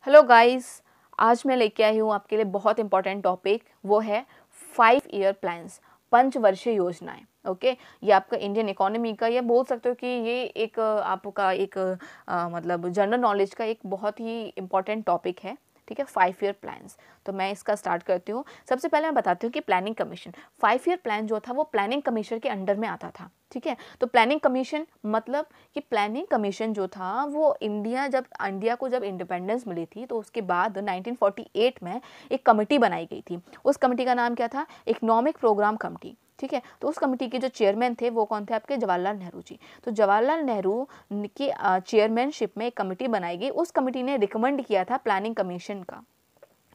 Hello guys, आज मैं लेके आई हूँ आपके लिए बहुत इंपॉर्टेंट टॉपिक। वो है 5 ईयर प्लान्स, पंचवर्षीय योजनाएं। ओके, ये आपका इंडियन इकोनॉमी का, ये बोल सकते हो कि ये एक आपका एक मतलब जनरल नॉलेज का एक बहुत ही इंपॉर्टेंट टॉपिक है। ठीक है, 5 ईयर प्लान्स। तो मैं इसका स्टार्ट करती हूँ। सबसे पहले मैं बताती हूँ कि प्लानिंग कमीशन 5 ईयर प्लान जो था वो प्लानिंग कमीशन के अंडर में आता था। ठीक है, तो प्लानिंग कमीशन मतलब कि प्लानिंग कमीशन जो था वो इंडिया को जब इंडिपेंडेंस मिली थी तो उसके बाद 1948 में एक कमेटी बनाई गई थी। उस कमेटी का नाम क्या था? Economic programme committee. ठीक है, तो उस कमेटी के जो चेयरमैन थे वो कौन थे? आपके जवाहरलाल नेहरू जी। तो जवाहरलाल नेहरू की चेयरमैनशिप में एक कमेटी बनाई गई। उस कमेटी ने रिकमेंड किया था प्लानिंग कमीशन का।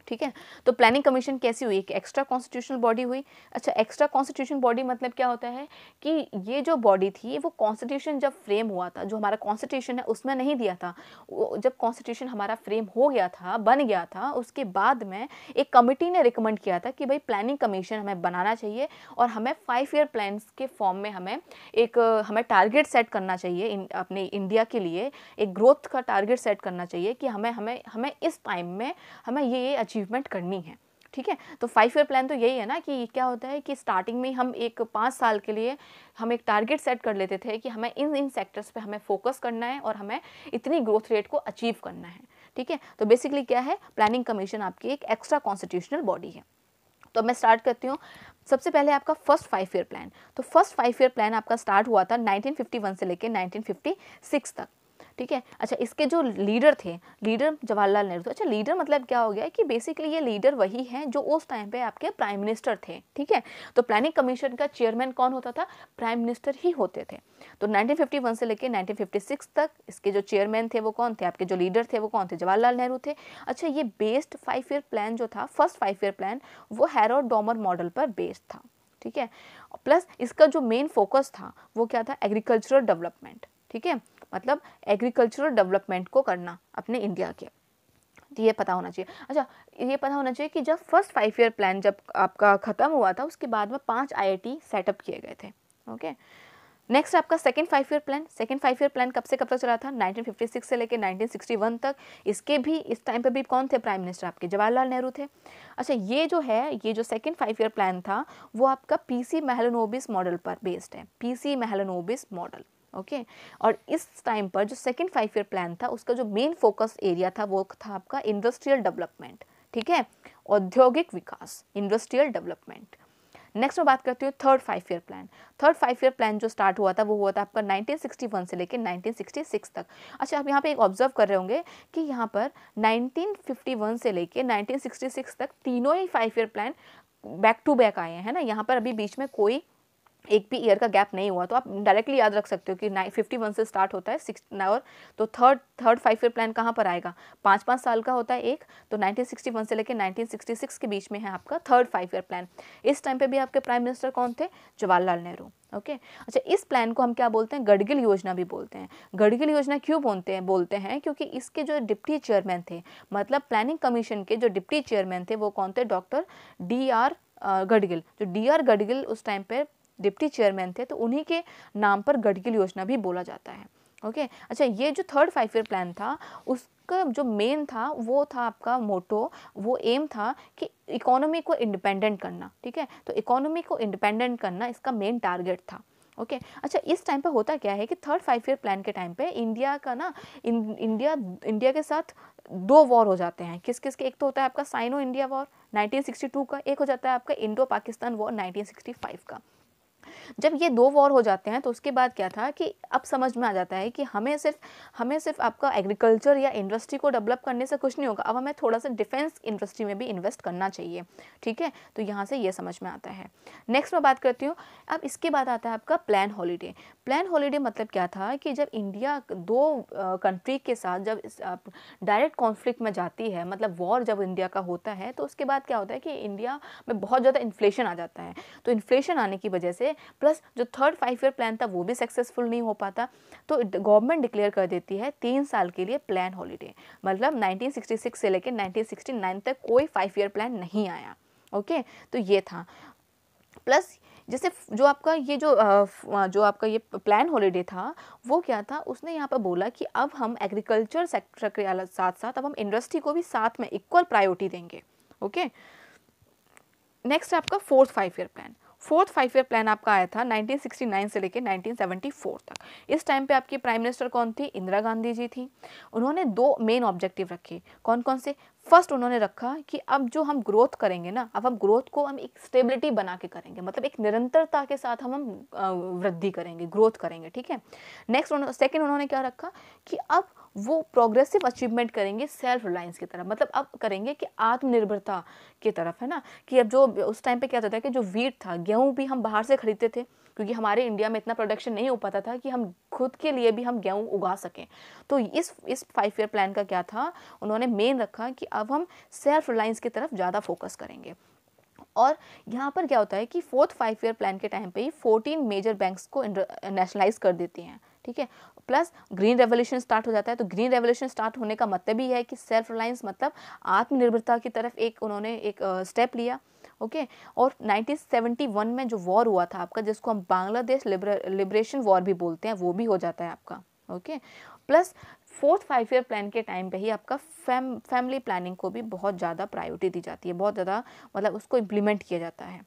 ठीक है, तो प्लानिंग कमीशन कैसी हुई? एक एक्स्ट्रा कॉन्स्टिट्यूशनल बॉडी हुई। अच्छा, एक्स्ट्रा कॉन्स्टिट्यूशन बॉडी मतलब क्या होता है कि ये जो बॉडी थी वो कॉन्स्टिट्यूशन जब फ्रेम हुआ था, जो हमारा कॉन्स्टिट्यूशन है उसमें नहीं दिया था। जब कॉन्स्टिट्यूशन हमारा फ्रेम हो गया था, बन गया था, उसके बाद में एक कमेटी ने रिकमेंड किया था कि भाई प्लानिंग कमीशन हमें बनाना चाहिए और हमें 5 ईयर प्लान्स के फॉर्म में हमें टारगेट सेट करना चाहिए। अपने इंडिया के लिए एक ग्रोथ का टारगेट सेट करना चाहिए कि हमें हमें हमें इस टाइम में हमें ये अचीवमेंट करनी है। ठीक है, तो 5 ईयर प्लान तो यही है ना कि क्या होता है कि स्टार्टिंग में हम एक 5 साल के लिए हम एक टारगेट सेट कर लेते थे कि हमें इन सेक्टर्स पे हमें फोकस करना है और हमें इतनी ग्रोथ रेट को अचीव करना है। ठीक है, तो बेसिकली क्या है, प्लानिंग कमीशन आपकी एक एक्स्ट्रा कॉन्स्टिट्यूशनल बॉडी है। तो मैं स्टार्ट करती हूँ। सबसे पहले आपका फर्स्ट 5 ईयर प्लान। तो फर्स्ट 5 ईयर प्लान आपका स्टार्ट हुआ था 1951 से लेकर 1956 तक। ठीक है, अच्छा, इसके जो लीडर थे, लीडर जवाहरलाल नेहरू थे। अच्छा, लीडर मतलब क्या हो गया कि बेसिकली ये लीडर वही हैं जो उस टाइम पे आपके प्राइम मिनिस्टर थे। ठीक है, तो प्लानिंग कमीशन का चेयरमैन कौन होता था? प्राइम मिनिस्टर ही होते थे। तो 1951 से लेकर 1956 तक इसके जो चेयरमैन थे वो कौन थे? आपके जो लीडर थे वो कौन थे? जवाहरलाल नेहरू थे। अच्छा, ये बेस्ड 5 ईयर प्लान जो था, फर्स्ट 5 ईयर प्लान, वो हैरोल्ड डॉमर मॉडल पर बेस्ड था। ठीक है, प्लस इसका जो मेन फोकस था वो क्या था? Agricultural development. ठीक है, मतलब एग्रीकल्चरल डेवलपमेंट को करना अपने इंडिया के, तो ये पता होना चाहिए। अच्छा, ये पता होना चाहिए कि जब फर्स्ट 5 ईयर प्लान जब आपका खत्म हुआ था उसके बाद में 5 IIT सेटअप किए गए थे। ओके, नेक्स्ट आपका second 5 year plan. Second 5 year plan कब से कब तक चला था? 1956 से लेकर 1961 तक। इसके भी इस टाइम पे भी कौन थे प्राइम मिनिस्टर? आपके जवाहरलाल नेहरू थे। अच्छा, ये जो सेकंड 5 ईयर प्लान था वो आपका PC महलनोबिस मॉडल पर बेस्ड है। PC Mahalanobis model. ओके, और इस टाइम पर जो सेकंड 5 ईयर प्लान था उसका जो मेन फोकस एरिया था वो था आपका इंडस्ट्रियल डेवलपमेंट। ठीक है, औद्योगिक विकास, इंडस्ट्रियल डेवलपमेंट। नेक्स्ट मैं बात करती हूँ third 5 year plan. Third 5 year plan जो स्टार्ट हुआ था वो हुआ था आपका 1961 से लेकर 1966 तक। अच्छा, आप यहाँ पे एक ऑब्जर्व कर रहे होंगे कि यहाँ पर 1951 से लेकर 1966 तक तीनों ही 5 year plan back to back आए हैं, है ना। यहाँ पर अभी बीच में कोई एक भी ईयर का गैप नहीं हुआ, तो आप डायरेक्टली याद रख सकते हो कि 51 से स्टार्ट होता है 6 और तो थर्ड 5 ईयर प्लान कहाँ पर आएगा? 5-5 साल का होता है एक, तो 1961 से लेकर 1966 के बीच में है आपका थर्ड 5 ईयर प्लान। इस टाइम पे भी आपके प्राइम मिनिस्टर कौन थे? जवाहरलाल नेहरू। ओके, अच्छा, इस प्लान को हम क्या बोलते हैं? गडगिल योजना भी बोलते हैं। गडगिल योजना क्यों बोलते हैं क्योंकि इसके जो डिप्टी चेयरमैन थे, मतलब प्लानिंग कमीशन के जो डिप्टी चेयरमैन थे वो कौन थे? Doctor DR Gadgil. जो DR गडगिल उस टाइम पे डिप्टी चेयरमैन थे, तो उन्हीं के नाम पर गडगिल योजना भी बोला जाता है। ओके, अच्छा, ये जो थर्ड 5 ईयर प्लान था उसका जो मेन था वो था आपका मोटो, वो एम था कि इकोनॉमी को इंडिपेंडेंट करना। ठीक है, तो इकोनॉमी को इंडिपेंडेंट करना इसका मेन टारगेट था। ओके, अच्छा, इस टाइम पे होता क्या है कि थर्ड 5 ईयर प्लान के टाइम पे इंडिया का ना इंडिया के साथ 2 वॉर हो जाते हैं। किस किस के? एक तो होता है आपका साइनो इंडिया वॉर 1962 का, एक हो जाता है आपका इंडो पाकिस्तान वॉर 1965 का। जब ये 2 वॉर हो जाते हैं तो उसके बाद क्या था कि अब समझ में आ जाता है कि हमें सिर्फ आपका एग्रीकल्चर या इंडस्ट्री को डेवलप करने से कुछ नहीं होगा, अब हमें थोड़ा सा डिफेंस इंडस्ट्री में भी इन्वेस्ट करना चाहिए। ठीक है, तो यहाँ से ये समझ में आता है। नेक्स्ट मैं बात करती हूँ, अब इसके बाद आता है आपका प्लान हॉलीडे। प्लान हॉलीडे मतलब क्या था कि जब इंडिया 2 कंट्री के साथ जब डायरेक्ट कॉन्फ्लिक्ट में जाती है, मतलब वॉर जब इंडिया का होता है, तो उसके बाद क्या होता है कि इंडिया में बहुत ज़्यादा इन्फ्लेशन आ जाता है। तो इन्फ्लेशन आने की वजह से प्लस जो थर्ड 5 ईयर प्लान था वो भी सक्सेसफुल नहीं हो पाता, तो गवर्नमेंट डिक्लेयर कर देती है 3 साल के लिए प्लान हॉलीडे। मतलब 1966 से लेकर 1969 तक कोई 5 ईयर प्लान नहीं आया। ओके, तो ये था। प्लस जैसे जो आपका ये जो आपका ये प्लान हॉलीडे था, वो क्या था, उसने यहाँ पर बोला कि अब हम एग्रीकल्चर सेक्टर के साथ साथ अब हम इंडस्ट्री को भी साथ में इक्वल प्रायोरिटी देंगे। ओके, नेक्स्ट आपका fourth 5 year plan. Fourth 5 year plan आपका आया था 1969 से लेकर 1974 तक। इस टाइम पे आपकी प्राइम मिनिस्टर कौन थी? इंदिरा गांधी जी थी। उन्होंने 2 मेन ऑब्जेक्टिव रखे। कौन कौन से? फर्स्ट उन्होंने रखा कि अब जो हम ग्रोथ करेंगे ना, अब हम ग्रोथ को हम एक स्टेबिलिटी बना के करेंगे, मतलब एक निरंतरता के साथ हम वृद्धि करेंगे, ग्रोथ करेंगे, ठीक है। नेक्स्ट सेकंड उन्होंने क्या रखा कि अब वो प्रोग्रेसिव अचीवमेंट करेंगे सेल्फ रिलायंस की तरफ, मतलब अब करेंगे कि आत्मनिर्भरता की तरफ, है ना। कि अब जो उस टाइम पे क्या होता था कि जो वीट था, गेहूं भी हम बाहर से खरीदते थे, क्योंकि हमारे इंडिया में इतना प्रोडक्शन नहीं हो पाता था कि हम खुद के लिए भी हम गेहूं उगा सकें। तो इस 5 ईयर प्लान का क्या था, उन्होंने मेन रखा कि अब हम सेल्फ रिलायंस की तरफ ज़्यादा फोकस करेंगे। और यहाँ पर क्या होता है कि फोर्थ 5 ईयर प्लान के टाइम पे ही 14 मेजर बैंक्स को नेशनलाइज कर देती हैं, ठीक है। प्लस ग्रीन रेवोल्यूशन स्टार्ट हो जाता है। तो ग्रीन रेवोल्यूशन स्टार्ट होने का मतलब ही है कि सेल्फ रिलायंस, मतलब आत्मनिर्भरता की तरफ एक उन्होंने एक स्टेप लिया। ओके, और 1971 में जो वॉर हुआ था आपका, जिसको हम बांग्लादेश लिबरेशन वॉर भी बोलते हैं, वो भी हो जाता है आपका। Okay, plus fourth 5 year plan के टाइम पे ही आपका फैमिली प्लानिंग को भी बहुत ज़्यादा प्रायोरिटी दी जाती है, बहुत ज़्यादा, मतलब उसको इम्प्लीमेंट किया जाता है,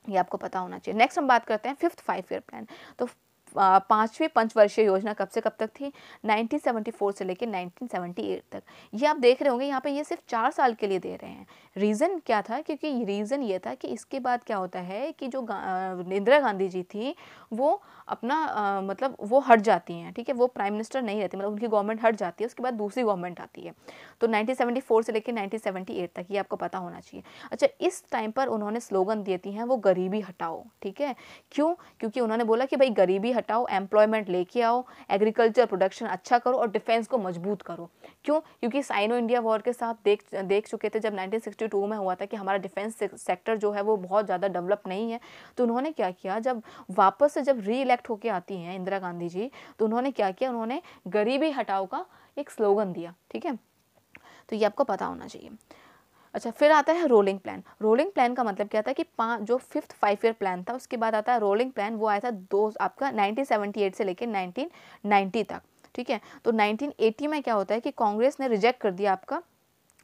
ये आपको पता होना चाहिए। नेक्स्ट हम बात करते हैं फिफ्थ 5 ईयर प्लान। तो 5वीं पंचवर्षीय योजना कब से कब तक थी? 1974 से लेकर 1978 तक। ये आप देख रहे होंगे यहाँ पे ये सिर्फ 4 साल के लिए दे रहे हैं। रीज़न क्या था? क्योंकि रीज़न ये था कि इसके बाद क्या होता है कि जो इंदिरा गांधी जी थी वो अपना मतलब वो हट जाती हैं, ठीक है, वो प्राइम मिनिस्टर नहीं रहती, मतलब उनकी गवर्नमेंट हट जाती है, उसके बाद दूसरी गवर्नमेंट आती है। तो 1974 से लेकर 1978 तक, ये आपको पता होना चाहिए। अच्छा, इस टाइम पर उन्होंने स्लोगन देती हैं वो गरीबी हटाओ, ठीक है। क्यों? क्योंकि उन्होंने बोला कि भाई गरीबी हटाओ, एम्प्लॉयमेंट लेके आओ, एग्रीकल्चर प्रोडक्शन अच्छा करो और डिफेंस को मजबूत करो। क्यों? क्योंकि साइनो इंडिया वॉर के साथ देख चुके थे, जब 1962 में हुआ था कि हमारा डिफेंस सेक्टर जो है वो बहुत ज़्यादा डेवलप नहीं है। तो उन्होंने क्या किया, जब वापस से जब री इलेक्ट होकर आती हैं इंदिरा गांधी जी, तो उन्होंने क्या किया, उन्होंने गरीबी हटाओ का एक स्लोगन दिया, ठीक है। तो ये आपको पता होना चाहिए। अच्छा, फिर आता है रोलिंग प्लान। रोलिंग प्लान का मतलब क्या था कि जो फिफ्थ 5 ईयर प्लान था, उसके बाद आता है रोलिंग प्लान। वो आया था आपका 1978 से लेकर 1990 तक, ठीक है। तो 1980 में क्या होता है कि कांग्रेस ने रिजेक्ट कर दिया आपका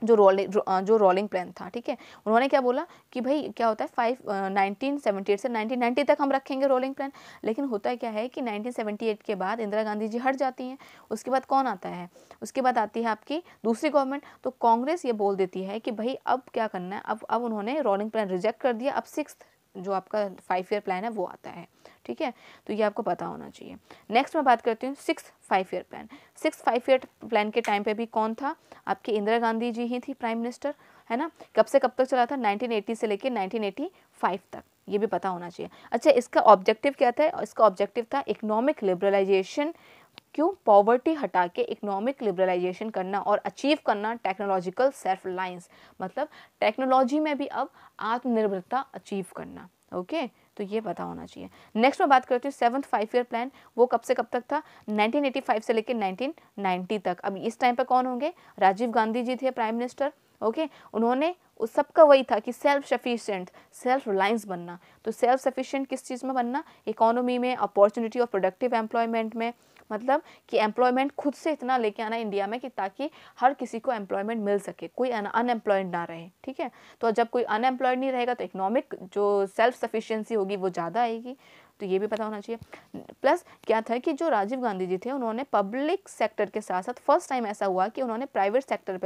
जो रोलिंग प्लान था, ठीक है। उन्होंने क्या बोला कि भाई क्या होता है 1978 से 1990 तक हम रखेंगे रोलिंग प्लान। लेकिन होता है क्या है कि 1978 के बाद इंदिरा गांधी जी हट जाती हैं। उसके बाद कौन आता है? उसके बाद आती है आपकी दूसरी गवर्नमेंट। तो कांग्रेस ये बोल देती है कि भाई अब क्या करना है, अब उन्होंने रोलिंग प्लान रिजेक्ट कर दिया। अब सिक्स्थ जो आपका 5 ईयर प्लान है वो आता है, ठीक है। तो ये आपको पता होना चाहिए। नेक्स्ट मैं बात करती हूँ sixth 5 year plan. Sixth 5 year plan के टाइम पे भी कौन था? आपकी इंदिरा गांधी जी ही थी प्राइम मिनिस्टर, है ना। कब से कब तक चला था? 1980 से लेकर 1985 तक, ये भी पता होना चाहिए। अच्छा, इसका ऑब्जेक्टिव क्या था? इसका ऑब्जेक्टिव था इकोनॉमिक लिबरलाइजेशन। क्यों? पॉवर्टी हटा के इकोनॉमिक लिबरलाइजेशन करना और अचीव करना टेक्नोलॉजिकल सेल्फ रिलायंस, मतलब टेक्नोलॉजी में भी अब आत्मनिर्भरता अचीव करना। ओके, तो ये पता होना चाहिए। नेक्स्ट मैं बात करती हूँ सेवंथ 5 ईयर प्लान। वो कब से कब तक था? 1985 से लेकर 1990 तक। अब इस टाइम पे कौन होंगे? राजीव गांधी जी थे प्राइम मिनिस्टर। ओके, उन्होंने उस सबका वही था कि सेल्फ सफिशिएंट, सेल्फ रिलायंस बनना। तो सेल्फ सफिशिएंट किस चीज़ में बनना? इकोनॉमी में, अपॉर्चुनिटी और प्रोडक्टिव एम्प्लॉयमेंट में, मतलब कि एम्प्लॉयमेंट खुद से इतना लेके आना इंडिया में कि ताकि हर किसी को एम्प्लॉयमेंट मिल सके, कोई अनएम्प्लॉयड ना रहे, ठीक है। तो जब कोई अनएम्प्लॉयड नहीं रहेगा तो इकोनॉमिक जो सेल्फ सफिशिएंसी होगी वो ज़्यादा आएगी। तो ये भी पता होना चाहिए। प्लस क्या था कि जो राजीव गांधी जी थे उन्होंने पब्लिक सेक्टर के साथ साथ फर्स्ट टाइम ऐसा हुआ कि उन्होंने प्राइवेट सेक्टर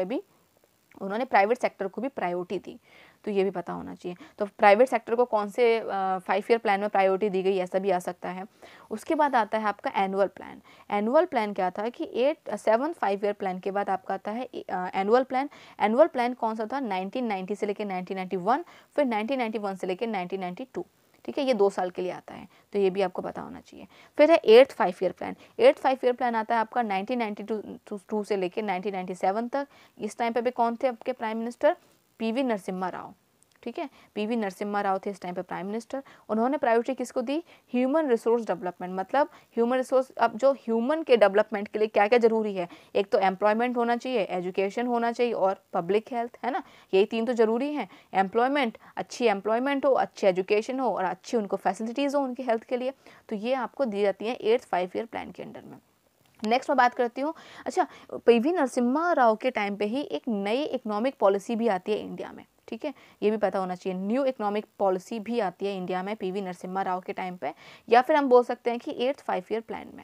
को भी प्रायोरिटी दी। तो ये भी पता होना चाहिए। तो प्राइवेट सेक्टर को कौन से 5 ईयर प्लान में प्रायोरिटी दी गई, ऐसा भी आ सकता है। उसके बाद आता है आपका एनुअल प्लान। एनुअल प्लान क्या था कि 7th 5 ईयर प्लान के बाद आपका आता है एनुअल प्लान। एनुअल प्लान कौन सा था? 1990 से लेकर 1991, फिर 1991 से लेकर 1992, ठीक है। ये 2 साल के लिए आता है, तो ये भी आपको पता होना चाहिए। फिर है 8th 5 year plan. 8th 5 year plan आता है आपका 1992 से लेकर 1997 तक। इस टाइम पे भी कौन थे आपके prime minister? PV Narasimha Rao, ठीक है। पीवी नरसिम्हा राव थे इस टाइम पे प्राइम मिनिस्टर। उन्होंने प्रायोरिटी किसको दी? ह्यूमन रिसोर्स डेवलपमेंट, मतलब ह्यूमन रिसोर्स, अब जो ह्यूमन के डेवलपमेंट के लिए क्या क्या जरूरी है, एक तो एम्प्लॉयमेंट होना चाहिए, एजुकेशन होना चाहिए और पब्लिक हेल्थ, है ना, यही 3 तो जरूरी हैं। एम्प्लॉयमेंट, अच्छी एम्प्लॉयमेंट हो, अच्छी एजुकेशन हो और अच्छी उनको फैसिलिटीज़ हो उनकी हेल्थ के लिए, तो ये आपको दी जाती है 8th 5 ईयर प्लान के अंडर में। नेक्स्ट मैं बात करती हूँ, अच्छा, पीवी नरसिम्हा राव के टाइम पे ही एक नई इकोनॉमिक पॉलिसी भी आती है इंडिया में, ठीक है, ये भी पता होना चाहिए। न्यू इकोनॉमिक पॉलिसी भी आती है इंडिया में पीवी नरसिम्हा राव के टाइम पे, या फिर हम बोल सकते हैं कि 8th 5 ईयर प्लान में।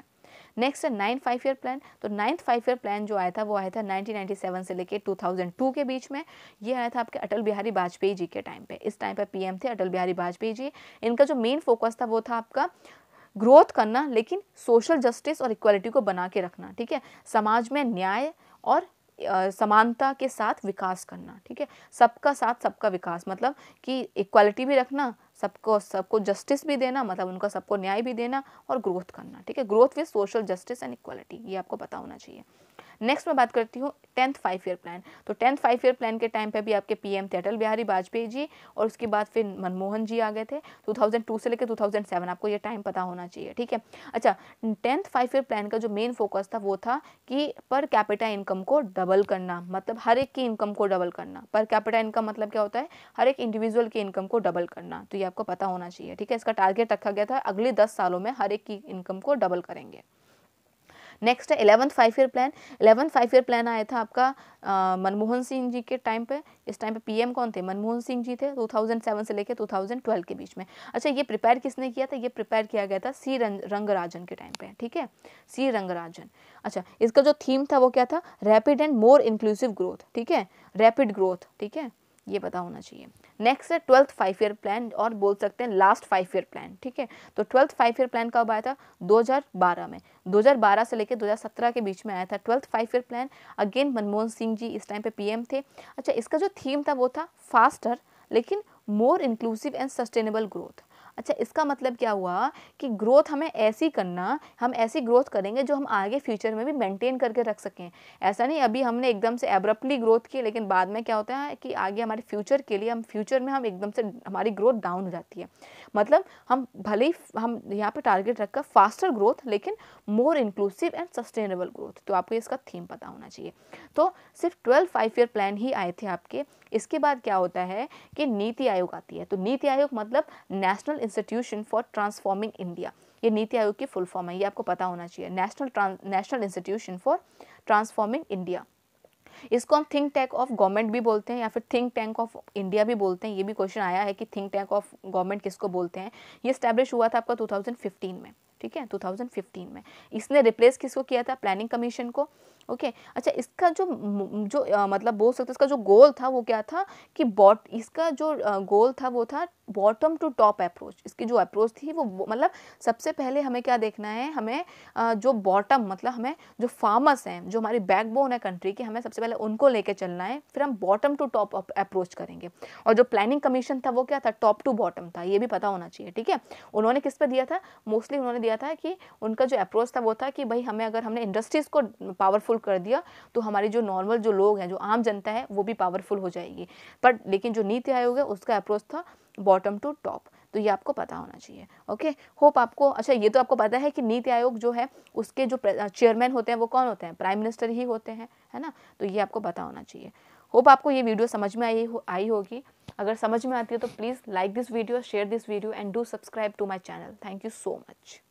नेक्स्ट है 9th 5 ईयर प्लान। तो 9th 5 ईयर प्लान जो आया था वो आया था 1997 से लेके 2002 के बीच में। ये आया था आपके अटल बिहारी वाजपेयी जी के टाइम पे। इस टाइम पे पीएम थे अटल बिहारी वाजपेयी जी। इनका जो मेन फोकस था वो था आपका ग्रोथ करना, लेकिन सोशल जस्टिस और इक्वालिटी को बना के रखना, ठीक है, समाज में न्याय और समानता के साथ विकास करना, ठीक है, सबका साथ सबका विकास, मतलब कि इक्वालिटी भी रखना, सबको जस्टिस भी देना, मतलब उनका सबको न्याय भी देना और ग्रोथ करना, ठीक है, growth with social justice and equality, ये आपको पता होना चाहिए। नेक्स्ट मैं बात करती हूँ 10th 5 ईयर प्लान। तो 10th 5 ईयर प्लान के टाइम पे भी आपके पीएम थे अटल बिहारी वाजपेयी जी, और उसके बाद फिर मनमोहन जी आ गए थे 2002 से लेकर 2007, आपको ये टाइम पता होना चाहिए, ठीक है। अच्छा, 10th 5 ईयर प्लान का जो मेन फोकस था वो था कि पर कैपिटा इनकम को डबल करना, मतलब हर एक की इनकम को डबल करना। पर कैपिटा इनकम मतलब क्या होता है? हर एक इंडिविजुअल की इनकम को डबल करना, तो ये आपको पता होना चाहिए, ठीक है। इसका टारगेट रखा गया था अगले 10 सालों में हर एक की इनकम को डबल करेंगे। नेक्स्ट है 11th 5 year plan. 11th 5 year plan आया था आपका मनमोहन सिंह जी के टाइम पे। इस टाइम पे पीएम कौन थे? मनमोहन सिंह जी थे 2007 से लेकर 2012 के बीच में। अच्छा, ये प्रिपेयर किसने किया था? ये प्रिपेयर किया गया था सी रंगराजन के टाइम पे, ठीक है, सी रंगराजन। अच्छा, इसका जो थीम था वो क्या था? Rapid and more inclusive growth, ठीक है, रैपिड ग्रोथ, ठीक है, ये पता होना चाहिए। नेक्स्ट है 12th 5 ईयर प्लान, और बोल सकते हैं लास्ट 5 ईयर प्लान, ठीक है। तो 12th 5 ईयर प्लान कब आया था? 2012 में। 2012 से लेकर 2017 के बीच में आया था 12th 5 year plan. Again Manmohan Singh ji इस टाइम पे पीएम थे। अच्छा, इसका जो थीम था वो था फास्टर लेकिन more inclusive and sustainable growth. अच्छा, इसका मतलब क्या हुआ कि ग्रोथ हमें ऐसी करना, हम ऐसी ग्रोथ करेंगे जो हम आगे फ्यूचर में भी मेंटेन करके रख सकें। ऐसा नहीं अभी हमने एकदम से एब्रप्टली ग्रोथ की, लेकिन बाद में क्या होता है कि आगे हमारे फ्यूचर के लिए, हम फ्यूचर में हम एकदम से हमारी ग्रोथ डाउन हो जाती है। मतलब हम भले ही हम यहाँ पे टारगेट रखकर फास्टर ग्रोथ लेकिन more inclusive and sustainable growth, तो आपको इसका थीम पता होना चाहिए। तो सिर्फ 12 5 ईयर प्लान ही आए थे आपके। इसके बाद क्या होता है कि नीति आयोग आती है। तो नीति आयोग मतलब national institution for transforming India, ये नीति आयोग की फुल फॉर्म है, ये आपको पता होना चाहिए, national institution for transforming India. इसको हम थिंक टैंक ऑफ गवर्नमेंट भी बोलते हैं या फिर थिंक टैंक ऑफ इंडिया भी बोलते हैं। ये भी क्वेश्चन आया है कि थिंक टैंक ऑफ गवर्नमेंट किसको बोलते हैं। ये स्टैब्लिश हुआ था आपका 2015 में, ठीक है, 2015 में। इसने रिप्लेस किसको किया था? प्लानिंग कमीशन को। ओके, अच्छा, इसका जो मतलब बोल सकते इसका जो गोल था वो क्या था कि इसका जो गोल था वो था बॉटम टू टॉप अप्रोच। इसकी जो अप्रोच थी वो मतलब सबसे पहले हमें क्या देखना है, हमें जो बॉटम मतलब हमें जो फार्मर्स हैं, जो हमारी बैकबोन है कंट्री की, हमें सबसे पहले उनको लेके चलना है, फिर हम बॉटम टू टॉप अप्रोच करेंगे। और जो प्लानिंग कमीशन था वो क्या था? टॉप टू बॉटम था, ये भी पता होना चाहिए, ठीक है। उन्होंने किस पे दिया था? मोस्टली उन्होंने दिया था कि उनका जो अप्रोच था वो था कि भाई हमें, अगर हमने इंडस्ट्रीज को पावरफुल कर दिया तो हमारी जो नॉर्मल जो लोग हैं, जो आम जनता है, वो भी पावरफुल हो जाएगी। पर लेकिन जो नीति आयोग है उसका अप्रोच था बॉटम टू टॉप, तो ये आपको पता होना चाहिए। ओके, होप आपको, अच्छा, ये तो आपको पता है कि नीति आयोग जो है उसके जो चेयरमैन होते हैं वो कौन होते हैं? प्राइम मिनिस्टर ही होते हैं, है ना, तो ये आपको पता होना चाहिए। होप आपको ये वीडियो समझ में आई होगी। अगर समझ में आती है तो please like this video, share this video and do subscribe to my channel. Thank you so much.